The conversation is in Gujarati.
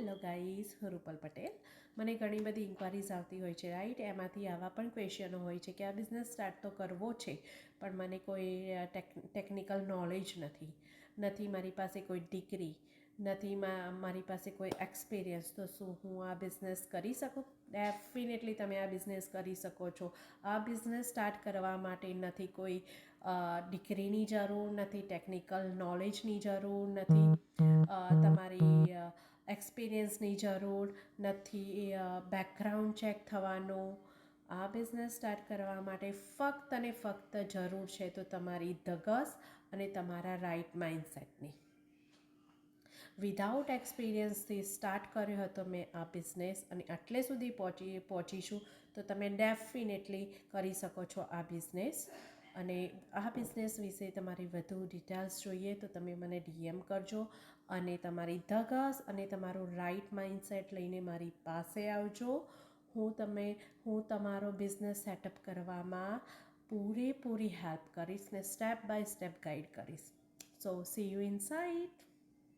હેલો ગાઈઝ, હું રૂપલ પટેલ. મને ઘણી બધી ઇન્ક્વાયરીઝ આવતી હોય છે, રાઈટ. એમાંથી આવા પણ ક્વેશ્ચનો હોય છે કે આ બિઝનેસ સ્ટાર્ટ તો કરવો છે, પણ મને કોઈ ટેકનિકલ નોલેજ નથી મારી પાસે કોઈ ડિગ્રી નથી, મારી પાસે કોઈ એક્સપિરિયન્સ. તો શું હું આ બિઝનેસ કરી શકું? ડેફિનેટલી તમે આ બિઝનેસ કરી શકો છો. આ બિઝનેસ સ્ટાર્ટ કરવા માટે નથી કોઈ ડિગ્રીની જરૂર, નથી ટેકનિકલ નોલેજની જરૂર, નથી તમારી એક્સપિરિયન્સની જરૂર, નથી બેકગ્રાઉન્ડ ચેક થવાનું. આ બિઝનેસ સ્ટાર્ટ કરવા માટે ફક્ત અને ફક્ત જરૂર છે તો તમારી ધગસ અને તમારા રાઇટ માઇન્ડસેટની. વિધાઉટ એક્સપિરિયન્સથી સ્ટાર્ટ કર્યો હતો મેં આ બિઝનેસ, અને આટલે સુધી પહોંચીશું તો તમે ડેફિનેટલી કરી શકો છો આ બિઝનેસ. અને આ બિઝનેસ વિશે તમારી વધુ ડિટેલ્સ જોઈએ તો તમે મને ડીએમ કરજો, અને તમારી ધગસ અને તમારું રાઇટ માઇન્ડસેટ લઈને મારી પાસે આવજો. હું તમારો બિઝનેસ સેટઅપ કરવામાં પૂરેપૂરી હેલ્પ કરીશ ને સ્ટેપ બાય સ્ટેપ ગાઈડ કરીશ. સો સી યુ ઇન સાઇટ.